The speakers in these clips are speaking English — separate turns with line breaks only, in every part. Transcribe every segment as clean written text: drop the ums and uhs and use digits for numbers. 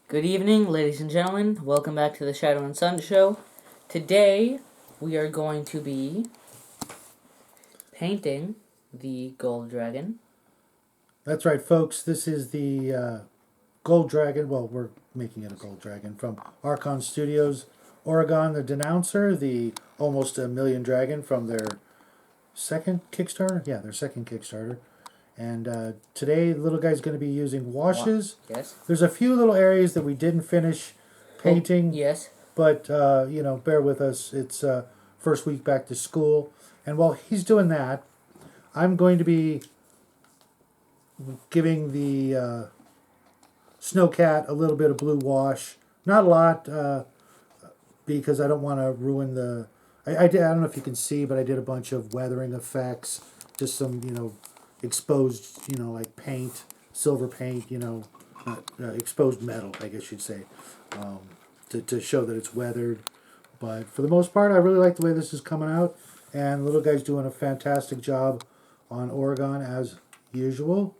Good evening, ladies and gentlemen. Welcome back to the Shadow and Sun Show. Today, we are going to be painting the gold dragon.
That's right, folks. This is the gold dragon. Well, we're making it a gold dragon from Archon Studios, Oregon. The Denouncer, the almost a million dragon from their second Kickstarter. Yeah, their second Kickstarter. And today, the little guy's going to be using washes.
Yes.
There's a few little areas that we didn't finish painting.
Yes.
But, bear with us. It's first week back to school. And while he's doing that, I'm going to be giving the Snowcat a little bit of blue wash. Not a lot, because I don't want to ruin the... I don't know if you can see, but I did a bunch of weathering effects. Just some, exposed, like paint, silver paint, exposed metal, I guess you'd say, to show that it's weathered. But for the most part, I really like the way this is coming out. And the little guy's doing a fantastic job on Oregon, as usual.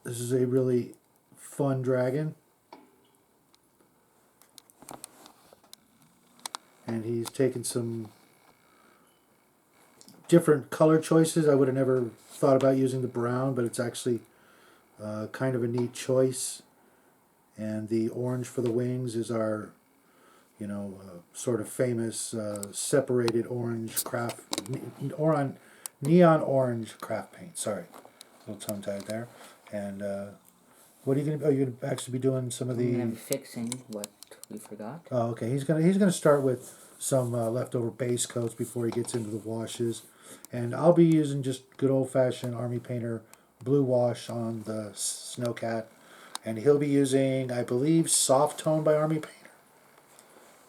This is a really fun dragon. And he's taken some different color choices. I would have never thought about using the brown, but it's actually kind of a neat choice. And the orange for the wings is our, sort of famous separated orange craft, neon orange craft paint. Sorry, a little tongue tied there. And what are you gonna? Oh, you're gonna actually be doing some of the.
I'm gonna be fixing what we forgot.
Oh, okay. He's gonna start with some leftover base coats before he gets into the washes, and I'll be using just good old fashioned Army Painter blue wash on the Snowcat, and he'll be using, I believe, Soft Tone by Army Painter.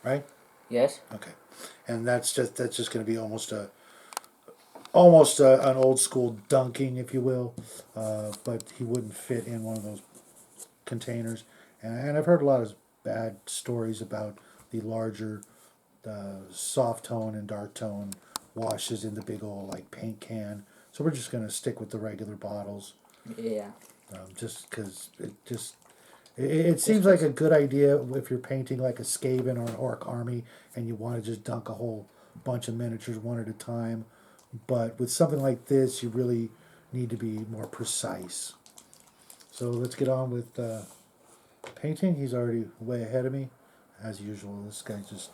Right?
Yes.
Okay, and that's just gonna be almost an old school dunking, if you will, but he wouldn't fit in one of those containers. And I've heard a lot of bad stories about the larger soft tone and dark tone washes in the big old paint can. So we're just going to stick with the regular bottles.
Yeah.
Just because it seems like a good idea if you're painting like a Skaven or an Orc army and you want to just dunk a whole bunch of miniatures one at a time. But with something like this, you really need to be more precise. So let's get on with painting. He's already way ahead of me, as usual. This guy's just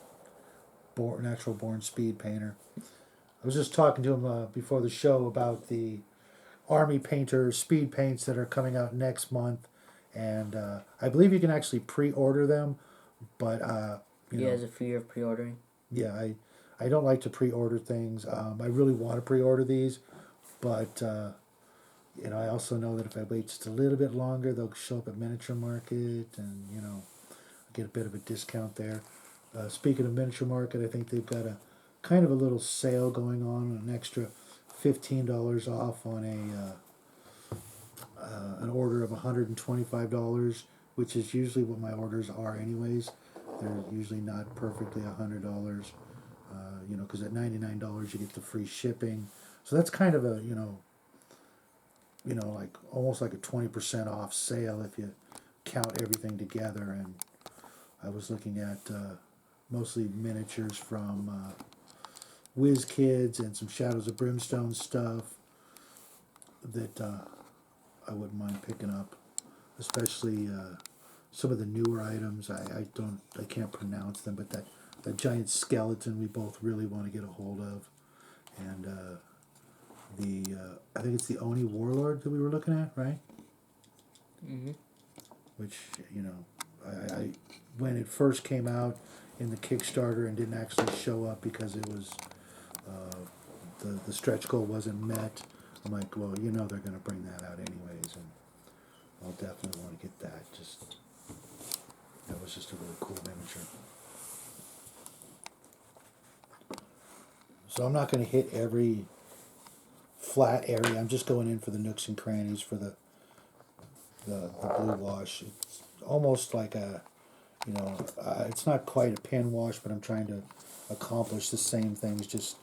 natural born speed painter. I was just talking to him before the show about the Army Painter speed paints that are coming out next month, and I believe you can actually pre-order them. But
He has a fear of pre-ordering.
Yeah, I don't like to pre-order things. I really want to pre-order these, but I also know that if I wait just a little bit longer, they'll show up at Miniature Market, and get a bit of a discount there. Speaking of Miniature Market, I think they've got a kind of a little sale going on, an extra $15 off on an order of $125, which is usually what my orders are anyways. They're usually not perfectly $100, because at $99 you get the free shipping. So that's kind of a like almost like a 20% off sale if you count everything together. And I was looking at mostly miniatures from Whiz Kids and some Shadows of Brimstone stuff that I wouldn't mind picking up, especially some of the newer items. I can't pronounce them, but that giant skeleton we both really want to get a hold of, and I think it's the Oni Warlord that we were looking at, right?
Mm-hmm.
Which I when it first came out in the Kickstarter and didn't actually show up because it was the stretch goal wasn't met. I'm like, well, they're going to bring that out anyways, and I'll definitely want to get that. That was just a really cool miniature. So I'm not going to hit every flat area. I'm just going in for the nooks and crannies for the blue wash. It's almost like it's not quite a pen wash, but I'm trying to accomplish the same things. Just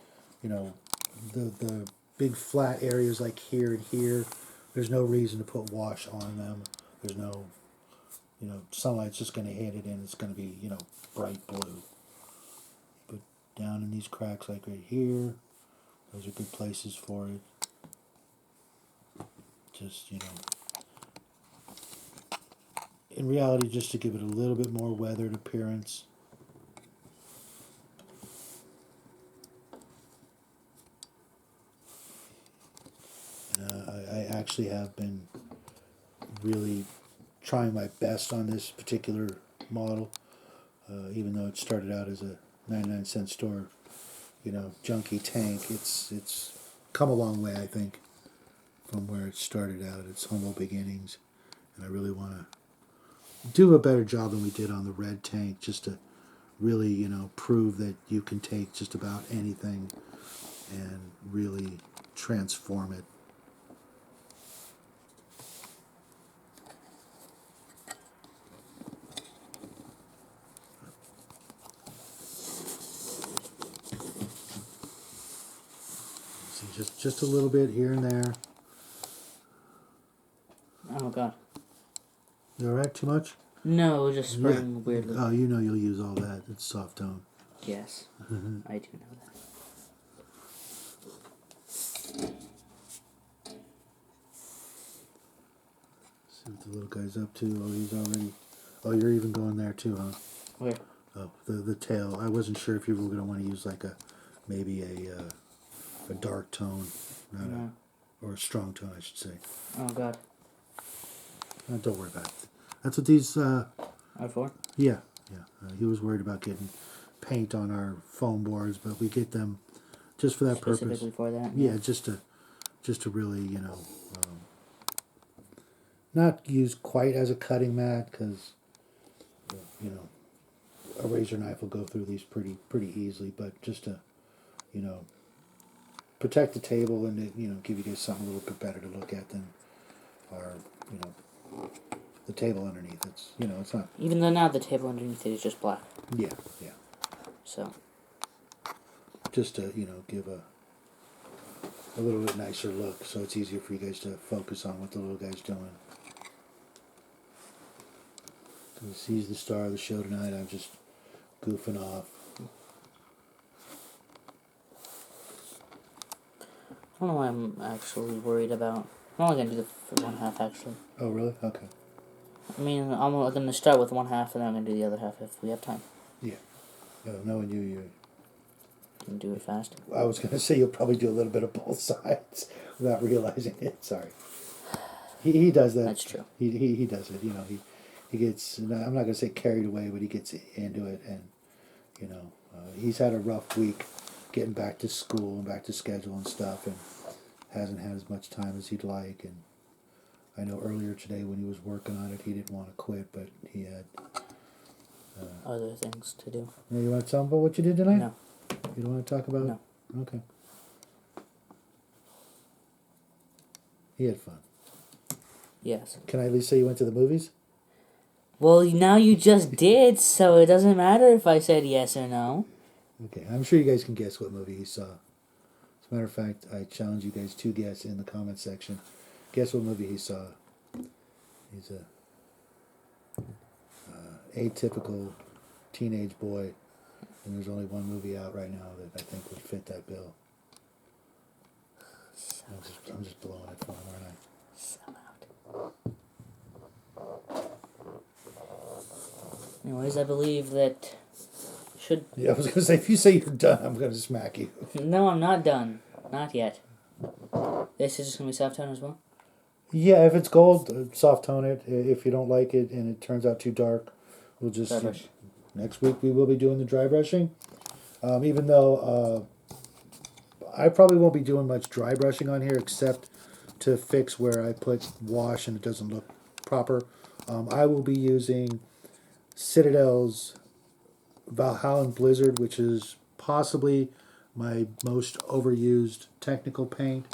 the big flat areas like here and here. There's no reason to put wash on them. There's no sunlight's just going to hit it and it's going to be, bright blue. But down in these cracks, like right here, those are good places for it. Just, in reality, just to give it a little bit more weathered appearance. I actually have been really trying my best on this particular model, even though it started out as a 99-cent store, junky tank. It's come a long way, I think, from where it started out, its humble beginnings, and I really want to do a better job than we did on the red tank, just to really, prove that you can take just about anything and really transform it. See, just a little bit here and there.
Oh god.
You alright? Too much?
No, it was just spraying weirdly.
Oh, you'll use all that. It's soft tone.
Yes, I do know that.
See what the little guy's up to. Oh, he's already... Oh, you're even going there too, huh?
Where?
Oh, the tail. I wasn't sure if you were going to want to use like maybe a dark tone, or a strong tone, I should say.
Oh god.
Don't worry about it. That's what these...
R4?
Yeah. He was worried about getting paint on our foam boards, but we get them just for that purpose.
Specifically for that?
Yeah, just to really, not use quite as a cutting mat, because, a razor knife will go through these pretty easily, but just to, protect the table and, give you guys something a little bit better to look at than our, the table underneath. It's, it's not...
Even though now the table underneath it is just black.
Yeah.
So.
Just to, give a little bit nicer look, so it's easier for you guys to focus on what the little guy's doing. So he's the star of the show tonight. I'm just goofing off.
I don't know why I'm actually worried about... I'm only going to do the one half, actually.
Oh, really? Okay.
I mean, I'm going to start with one half, and then I'm going to do the other half if we have time.
Yeah. Knowing you
Can do it fast.
I was going to say you'll probably do a little bit of both sides without realizing it. Sorry. He does that.
That's true.
He does it. He gets, I'm not going to say carried away, but he gets into it, and, he's had a rough week getting back to school and back to schedule and stuff, and hasn't had as much time as he'd like. And I know earlier today when he was working on it, he didn't want to quit, but he had
Other things to do.
You want to tell him about what you did tonight?
No.
You don't want to talk about it?
No.
Okay. He had fun.
Yes.
Can I at least say you went to the movies?
Well, now you just did, so it doesn't matter if I said yes or no.
Okay, I'm sure you guys can guess what movie he saw. As a matter of fact, I challenge you guys to guess in the comment section. Guess what movie he saw. He's a atypical teenage boy, and there's only one movie out right now that I think would fit that bill. I'm just blowing it for him, aren't I?
So out. Anyways, I believe that should...
Yeah, I was going to say, if you say you're done, I'm going to smack you.
No, I'm not done. Not yet. This is just going to be soft tone as well?
Yeah, if it's gold, soft tone it. If you don't like it and it turns out too dark, we'll just...
Dry brush.
Next week we will be doing the dry brushing. Even though I probably won't be doing much dry brushing on here except to fix where I put wash and it doesn't look proper. I will be using Citadel's Valhalla Blizzard, which is possibly my most overused technical paint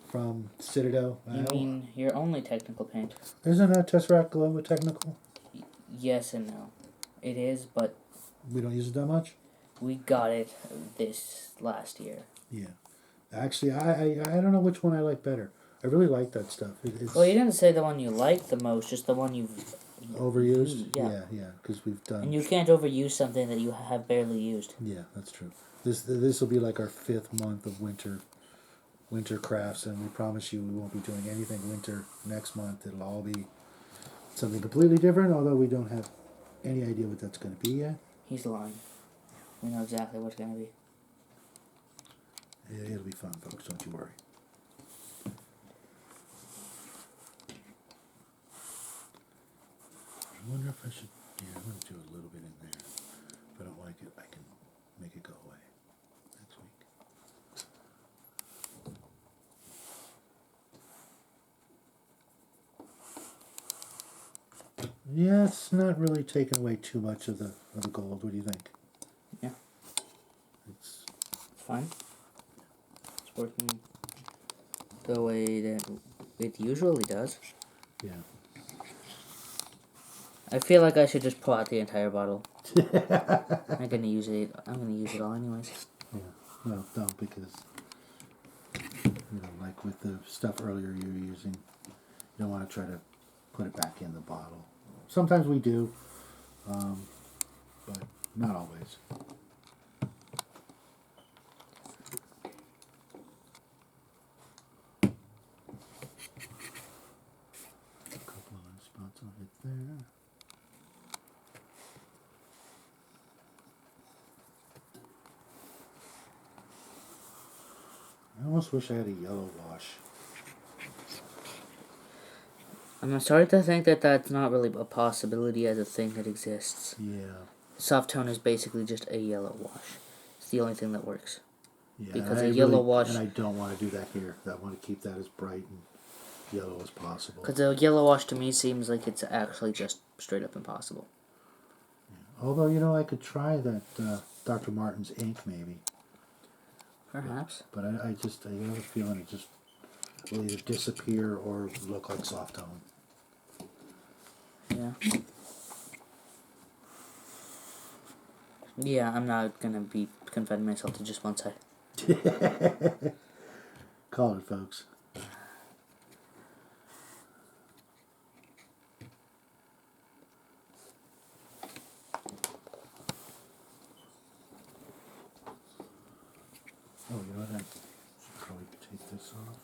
from Citadel.
You mean your only technical paint?
Isn't that Tesseract Glow a technical?
Yes and no. It is, but...
We don't use it that much?
We got it this last year.
Yeah. Actually, I don't know which one I like better. I really like that stuff. It's
Well, you didn't say the one you like the most, just the one you've
overused.
Yeah.
Yeah, because we've done.
And you can't overuse something that you have barely used.
Yeah, that's true. This will be like our 5th month of winter crafts, and we promise you we won't be doing anything winter next month. It'll all be something completely different, although we don't have any idea what that's going to be yet.
He's lying. We know exactly what it's going to be.
It'll be fun, folks. Don't you worry. I wonder if I should. Yeah, I'm going to do a little bit in there. If I don't like it, I can make it go away next week. Yeah, it's not really taking away too much of the gold. What do you think?
Yeah.
It's
fine. It's working the way that it usually does.
Yeah.
I feel like I should just pull out the entire bottle. I'm gonna use it all anyways.
Yeah. Well, no, because like with the stuff earlier you were using, you don't want to try to put it back in the bottle. Sometimes we do, but not always. A couple of spots I'll hit there. I almost wish I had a yellow wash.
I'm starting to think that that's not really a possibility as a thing that exists.
Yeah.
Soft tone is basically just a yellow wash. It's the only thing that works.
Yeah.
Because a yellow wash...
And I don't want to do that here. I want to keep that as bright and yellow as possible.
Because a yellow wash to me seems like it's actually just straight up impossible.
Yeah. Although, I could try that Dr. Martin's ink maybe.
Perhaps.
But I have a feeling it just will either disappear or look like soft tone.
Yeah. Yeah, I'm not going to be confining myself to just one side.
Call it, folks. Oh, you know what? I should probably take this off.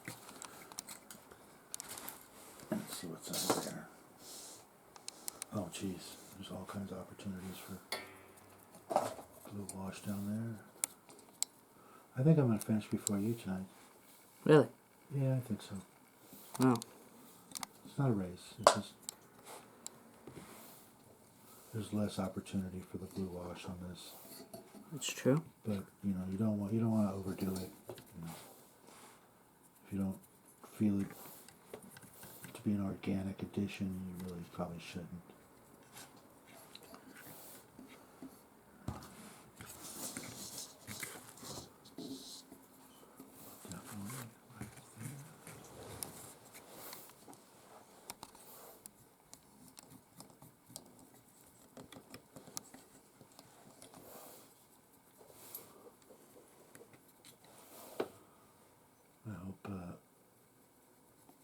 Let's see what's under there. Oh, jeez. There's all kinds of opportunities for glue wash down there. I think I'm going to finish before you tonight.
Really?
Yeah, I think so.
Oh.
It's not a race. It's just there's less opportunity for the blue wash on this.
That's true.
But you don't want to overdo it. If you don't feel it to be an organic addition, you really probably shouldn't.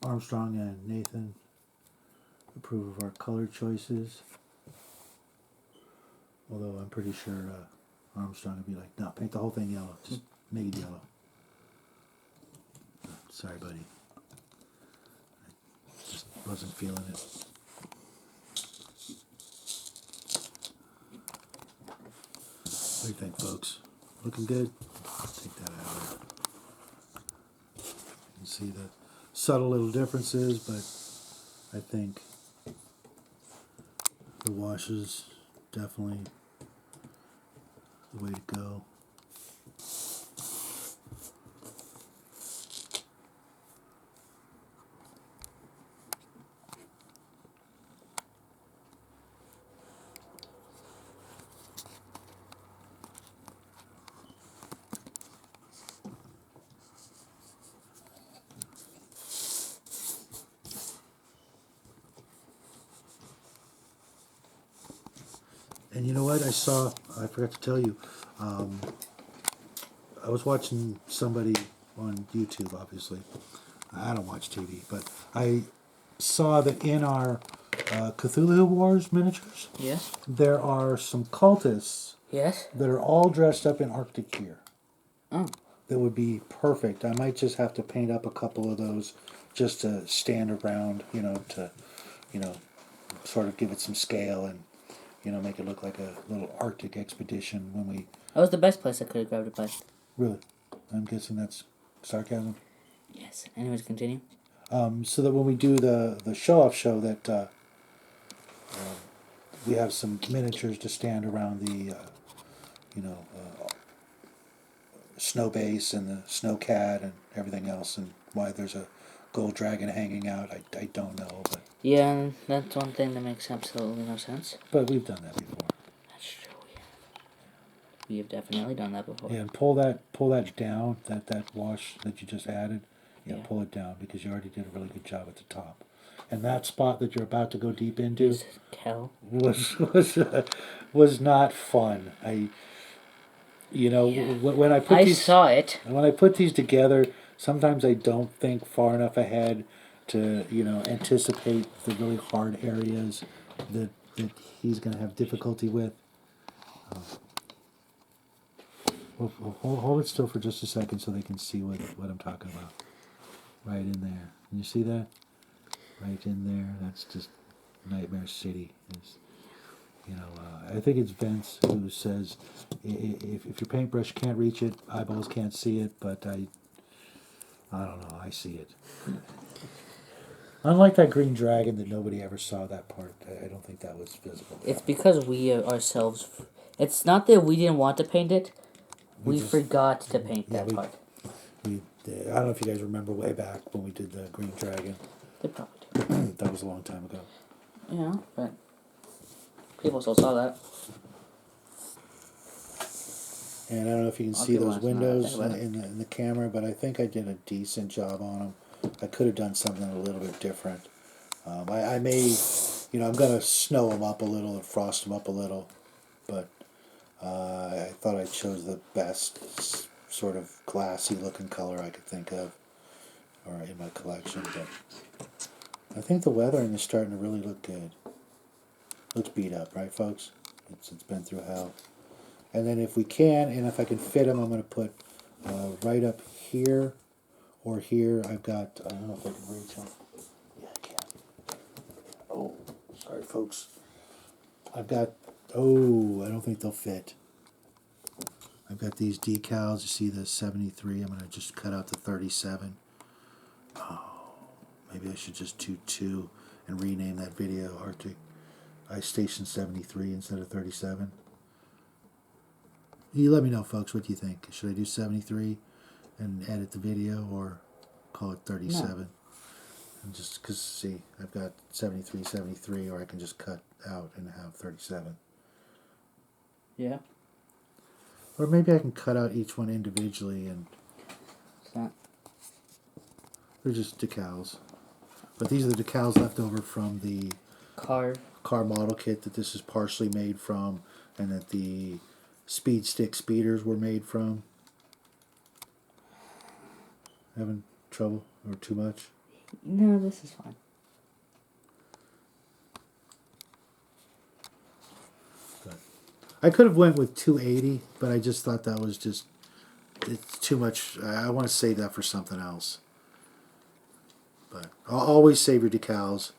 Armstrong and Nathan approve of our color choices. Although I'm pretty sure Armstrong would be like, no, paint the whole thing yellow. Just make it yellow. Sorry, buddy. I just wasn't feeling it. What do you think, folks? Looking good? Take that out of there. You can see the subtle little differences, but I think the wash is definitely the way to go. And you know what? I forgot to tell you, I was watching somebody on YouTube, obviously, I don't watch TV, but I saw that in our Cthulhu Wars miniatures,
Yes.
there are some cultists
Yes.
that are all dressed up in Arctic gear.
Oh.
That would be perfect. I might just have to paint up a couple of those just to stand around, you know, sort of give it some scale and, make it look like a little Arctic expedition when we...
That was the best place I could have grabbed it by.
Really? I'm guessing that's sarcasm.
Yes. Anyways, continue.
So that when we do the show-off show that we have some miniatures to stand around the, snow base and the snow cat and everything else, and why there's a gold dragon hanging out, I don't know, but...
Yeah, that's one thing that makes absolutely no sense.
But we've done that before.
That's true. We have definitely done that before.
Yeah, and pull that down, that wash that you just added. Yeah,
Yeah.
pull it down because you already did a really good job at the top. And that spot that you're about to go deep into was not fun. When I put
I
these
saw it.
when I put these together, sometimes I don't think far enough ahead to anticipate the really hard areas that he's going to have difficulty with. Hold it still for just a second so they can see what I'm talking about. Right in there. Can you see that? Right in there. That's just Nightmare City. I think it's Vince who says if your paintbrush can't reach it, eyeballs can't see it, but I don't know, I see it. Unlike that green dragon that nobody ever saw that part, I don't think that was visible.
It's because we ourselves... It's not that we didn't want to paint it. We forgot to paint that part.
I don't know if you guys remember way back when we did the green dragon.
They probably do.
That was a long time ago.
Yeah, but people still saw that.
And I don't know if you can see those windows in the camera, but I think I did a decent job on them. I could have done something a little bit different. I may, I'm going to snow them up a little and frost them up a little, but I thought I chose the best sort of glassy looking color I could think of, or in my collection. But I think the weathering is starting to really look good. Looks beat up, right, folks? It's been through hell. And then if we can, and if I can fit them, I'm going to put right up here or here. I've got, I don't know if I can reach them. Yeah, I can. Oh, sorry, folks. I don't think they'll fit. I've got these decals. You see the 73. I'm going to just cut out the 37. Oh, maybe I should just do 2 and rename that video Arctic Ice Station 73 instead of 37. You let me know, folks, what do you think? Should I do 73 and edit the video, or call it 37? No. And just because, see, I've got 73, 73, or I can just cut out and have 37.
Yeah.
Or maybe I can cut out each one individually and...
What's that?
They're just decals. But these are the decals left over from the car model kit that this is partially made from, and that the Speed Stick speeders were made from. Having trouble or too much?
No, this is fine.
But I could have went with 280, but I just thought that was just, it's too much. I want to save that for something else. But I'll always save your decals.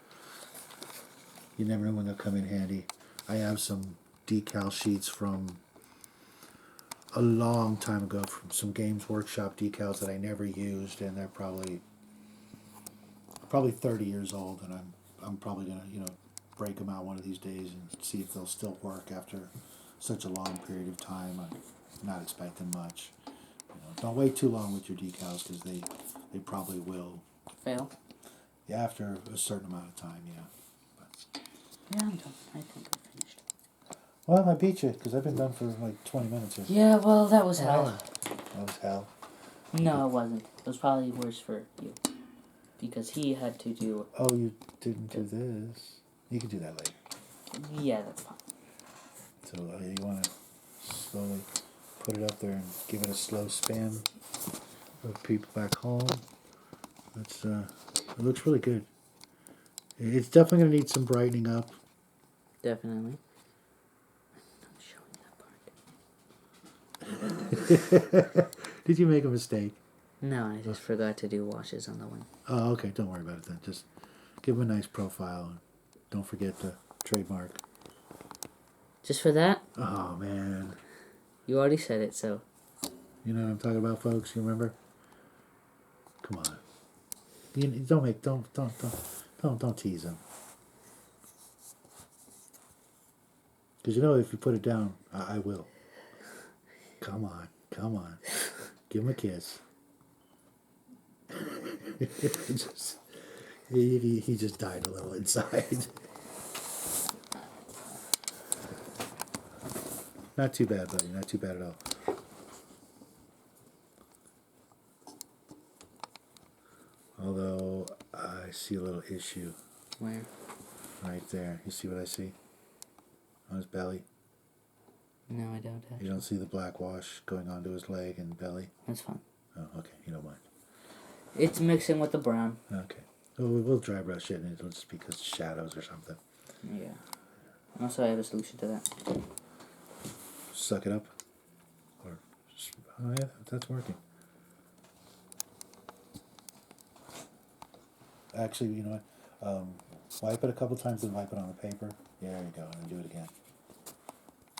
You never know when they'll come in handy. I have some decal sheets from a long time ago from some Games Workshop decals that I never used, and they're probably 30 years old, and I'm probably gonna break them out one of these days and see if they'll still work after such a long period of time. I'm not expecting much. Don't wait too long with your decals, because they probably will
fail.
Yeah, after a certain amount of time, yeah. But,
yeah, I'm done. I think I'm finished.
Well, I beat you, because I've been done for like 20 minutes here.
Yeah, well, that was hell.
That was hell.
No, it wasn't. It was probably worse for you. Because he had to do...
Oh, you didn't do this. You can do that later.
Yeah, that's fine.
So you want to slowly put it up there and give it a slow spin. For people back home. It's it looks really good. It's definitely gonna need some brightening up.
Definitely. I'm showing that part.
Did you make a mistake?
No, I just forgot to do washes on the wing.
Oh, okay. Don't worry about it then. Just give him a nice profile. And don't forget the trademark.
Just for that?
Oh man.
You already said it, so.
You know what I'm talking about, folks? You remember? Come on. You don't tease him. Because you know if you put it down, I will. Come on. Give him a kiss. he just died a little inside. Not too bad, buddy. Not too bad at all. Although I see a little issue
Where?
right there. You see what I see? On his belly.
No, I don't.
You don't see the black wash going onto his leg and belly?
That's fine.
Oh, okay. You don't mind.
It's mixing with the brown.
Okay. Well, we'll dry brush it and it'll just be because shadows or something.
Yeah. Also, I have a solution to that.
Suck it up. Or, oh yeah, that's working. Actually, you know what? Wipe it a couple times and wipe it on the paper. There you go. And then do it again.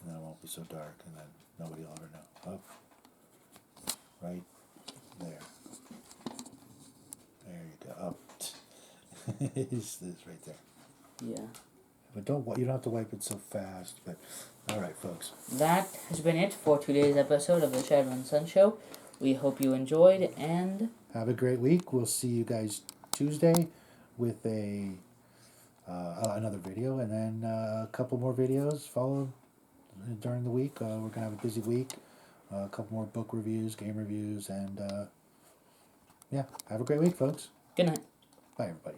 And then it won't be so dark and then nobody will ever know. Up. Right there. There you go. Up. It's right there.
Yeah.
But you don't have to wipe it so fast. But all right, folks.
That has been it for today's episode of the Shadow and Sun Show. We hope you enjoyed and
Have a great week. We'll see you guys Tuesday with another video, and then a couple more videos followed during the week. We're gonna have a busy week. A couple more book reviews, game reviews, and yeah. Have a great week, folks.
good night.
Bye, everybody.